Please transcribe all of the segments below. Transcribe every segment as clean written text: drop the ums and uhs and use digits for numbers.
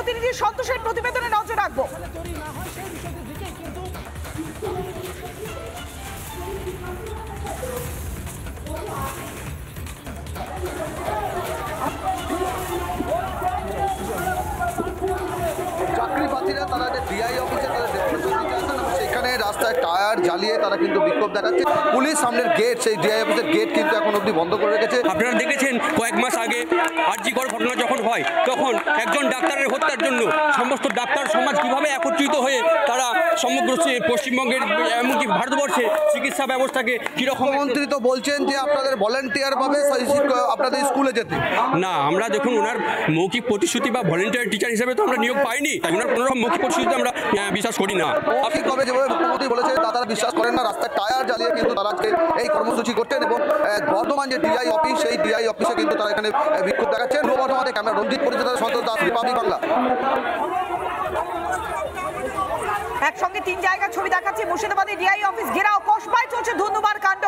প্রতিনিধি সন্তোষের প্রতিবেদনে নজর রাখবো। চাকরিপ্রার্থীরা তারা যে ডিআই অফিসে তাদের ডেপুটেশন দিতে আসেন এবং সেখানে রাস্তায় টায়ার জ্বালিয়ে তারা কিন্তু বিক্ষোভ দেখাচ্ছে। পুলিশ সামনের গেট, সেই ডিআই অফিসের গেট কিন্তু এখন অবধি বন্ধ করে রেখেছে। আপনারা দেখেছেন কয়েক মাস আগে আরজিকর ঘটনা যখন হয় তখন একজন ডাক্তারের হত্যার জন্য সমস্ত ডাক্তার সমাজ কিভাবে একত্রিত হয়ে তারা সমগ্র পশ্চিমবঙ্গের এমনকি ভারতবর্ষে চিকিৎসা ব্যবস্থাকে কীরকম। মন্ত্রী তো বলছেন যে আপনাদের ভলেন্টিয়ার পাবে আপনাদের স্কুলে যেতে। না, আমরা দেখুন ওনার মৌখিক প্রতিশ্রুতি বা ভলেন্টিয়ার টিচার হিসেবে তো আমরা নিয়োগ পাইনি, তাই ওনার কোনো রকম মৌখিক প্রতিশ্রুতি আমরা বিশ্বাস করি না। আপনি কবে যেভাবে মুখ্যমন্ত্রী বলেছেন তারা বিশ্বাস করেন না, রাস্তায় টায়ার জ্বালিয়ে কিন্তু তারা আজকে এই কর্মসূচি করছেন এবং বর্ধমান যে ডিআই অফিস সেই ডিআই অফিসে কিন্তু তারা এখানে বিক্ষোভ দেখাচ্ছেন। বর্ধমানে ক্যামেরা রঞ্জিত পরিচালক সন্তোষ দাস, রিপাবলিক বাংলা। একসঙ্গে তিন জায়গার ছবি দেখাচ্ছি। মুর্শিদাবাদে ডিআই অফিস ঘেরাও, কসবায় চলছে ধুন্ধুমার কাণ্ড।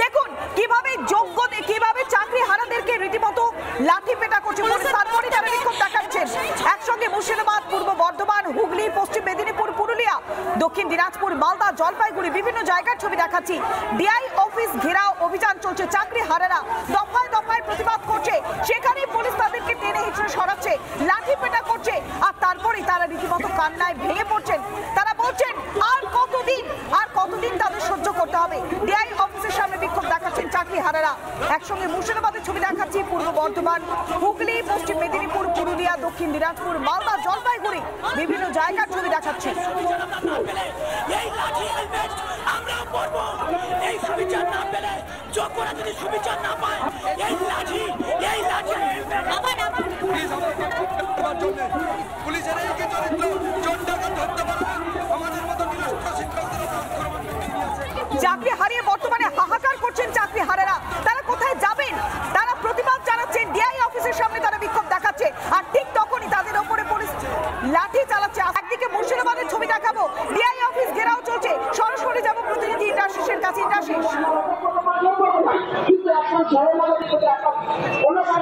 দেখুন কিভাবে যোগ্যদের, কিভাবে চাকরি হারাদেরকে রীতিমতো লাঠি পেটা করছে পুলিশ, তারপরে তারা বিক্ষোভ দেখাচ্ছেন। একসঙ্গে মুর্শিদাবাদ, পূর্ব বর্ধমান, হুগলি, পশ্চিম মেদিনীপুর, পুরুলিয়া, দক্ষিণ দিনাজপুর, মালদা, জলপাইগুড়ি বিভিন্ন জায়গার ছবি দেখাচ্ছি। ডিআই অফিস ঘেরাও অভিযান চলছে। চাকরি হারারা দফায় দফায় প্রতিবাদ করছে, সেখানেই পুলিশ তাদেরকে টেনে হিঁচড়ে সরাচ্ছে, লাঠি পেটা করছে, আর তারপরেই তারা রীতিমতো কান্নায় ভেঙে পড়ছেন। তারা বলছেন আর কতদিন তাদের সহ্য করতে হবে। ডিআই অফিসের সামনে বিক্ষোভ দেখাচ্ছেন চাকরি হারারা। একসঙ্গে মুর্শিদাবাদের ছবি দেখাচ্ছি, পূর্ব বর্ধমান, হুগলি, পশ্চিম মেদিনীপুর, পুরুলিয়া, দক্ষিণ দিনাজপুর, মালদা, জলপাইগুড়ি বিভিন্ন জায়গার ছবি দেখাচ্ছি। চাকরি হারিয়ে বর্তমানে হাহাকার করছেন চাকরি হারারা। তারা কোথায় যাবেন? তারা প্রতিবাদ জানাচ্ছেন, ডিআই অফিসের সামনে তারা বিক্ষোভ দেখাচ্ছে, আর ঠিক তখনই তাদের উপরে পুলিশ লাঠি চালাচ্ছে। একদিকে মুর্শিদাবাদের ছবি দেখাবো, ডিআই অফিস ঘেরাও চলছে। সরাসরি যাব প্রতিনিধি ইন্দ্রাশিসের কাছে। ইন্দ্রাশিস,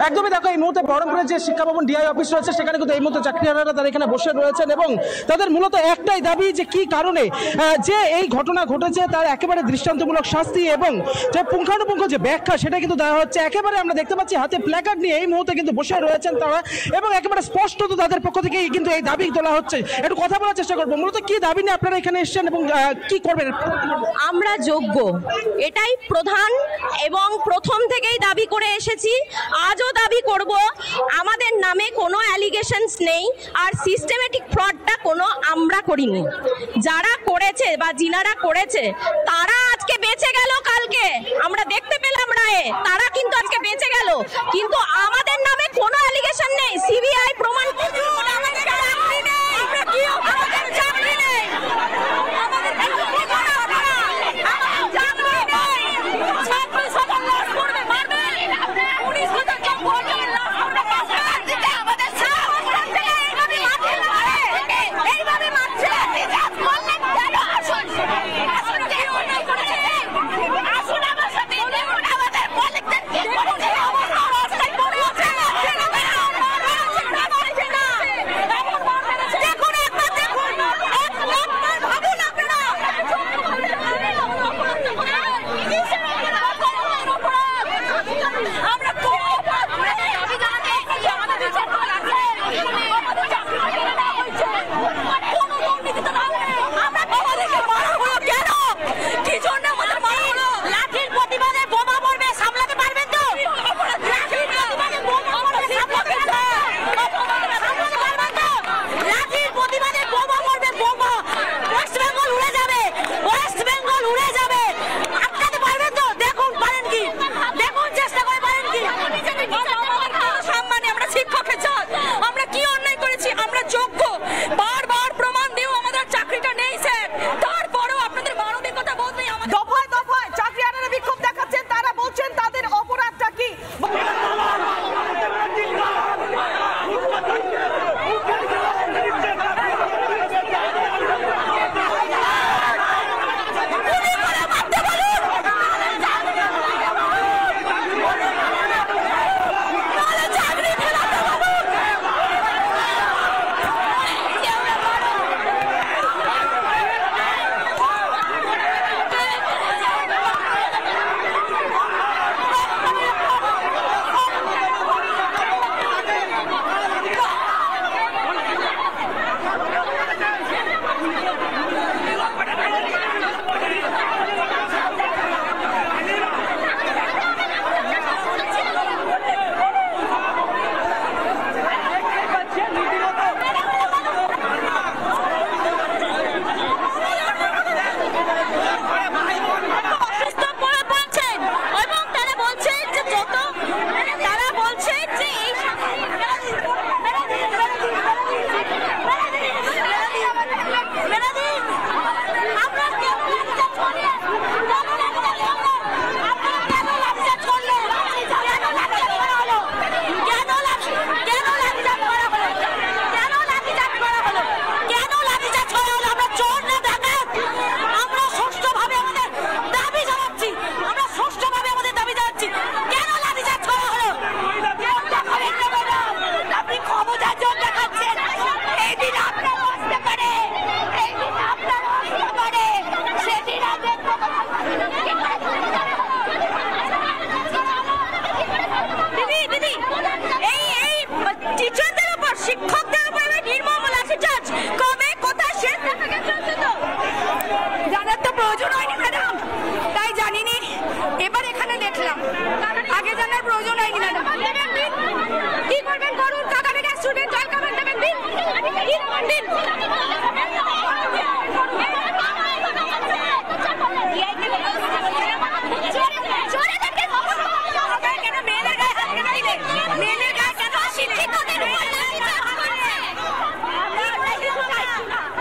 একদমই দেখো, এই মুহূর্তে বহরমপুরের যে শিক্ষা ভবন ডিআই অফিস রয়েছে সেখানে কিন্তু এই মুহূর্তে চাকরিহারারা তারা এখানে বসে রয়েছেন এবং তাদের মূলত একটাই দাবি যে কি কারণে যে এই ঘটনা ঘটেছে তার একেবারে দৃষ্টান্তমূলক শাস্তি এবং যে পুঙ্খানুপুঙ্খ যে ব্যাখ্যা সেটা কিন্তু দেওয়া হচ্ছে। একেবারে আমরা দেখতে পাচ্ছি হাতে প্ল্যাকার্ড নিয়ে এই মুহূর্তে কিন্তু বসে রয়েছেন তারা এবং একেবারে স্পষ্টত তাদের পক্ষ থেকে কিন্তু এই দাবি তোলা হচ্ছে। একটু কথা বলার চেষ্টা করবো, মূলত কি দাবি নিয়ে আপনারা এখানে এসেছেন এবং কি করবেন? আমরা যোগ্য, এটাই প্রধান এবং প্রথম থেকেই দাবি করে এসেছি, আজও দাবি করব। আমাদের নামে কোনো অ্যালিগেশনস নেই, আর সিস্টেমেটিক ফ্রডটা কোনো আমরা করিনি। যারা করেছে বা যিনারা করেছে তারা আজকে বেঁচে গেল, কালকে আমরা দেখতে পেলাম রায়ে, তারা কিন্তু আজকে বেঁচে গেল, কিন্তু আমাদের নামে কোনো অ্যালিগেশন নেই। সিবিআই প্রমাণ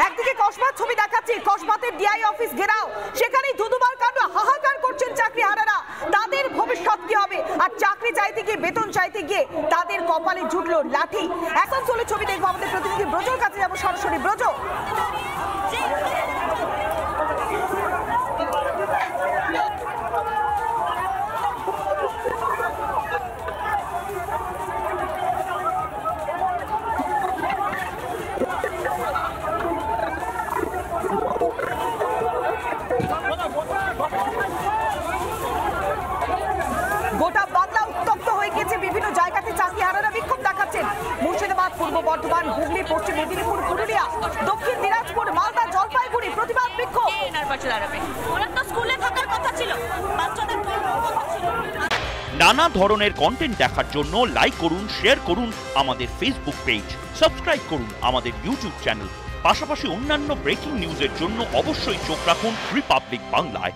একদিকে কসবাত ছবি দেখাচ্ছি, কসবাতের ডিআই অফিস ঘেরাও, সেখানেই ধুধুমার কাণ্ড, হাহাকার করছেন চাকরিহারারা। তাদের ভবিষ্যৎ কি হবে? আর চাকরি চাইতে গিয়ে, বেতন চাইতে গিয়ে তাদের কপালে জুটলো লাঠি। এখন চলে ছবি দেখবো, আমাদের প্রতিনিধি ব্রজর কাছে যাবো সরাসরি। ব্রজ, গোটা বাংলা উত্তপ্ত হয়ে গেছে, বিভিন্ন জায়গাতে চাকরিহারারা বিক্ষোভ দেখাচ্ছেন। মুর্শিদাবাদ, পূর্ব বর্ধমান, হুগলি, পশ্চিম মেদিনীপুর, পুরুলিয়া, দক্ষিণ দিনাজপুর, মালদা, জলপাইগুড়ি প্রতিবাদ বিক্ষোভ। নানা ধরনের কন্টেন্ট দেখার জন্য লাইক করুন, শেয়ার করুন আমাদের ফেসবুক পেজ, সাবস্ক্রাইব করুন আমাদের ইউটিউব চ্যানেল। পাশাপাশি অন্যান্য ব্রেকিং নিউজের জন্য অবশ্যই চোখ রাখুন রিপাবলিক বাংলায়।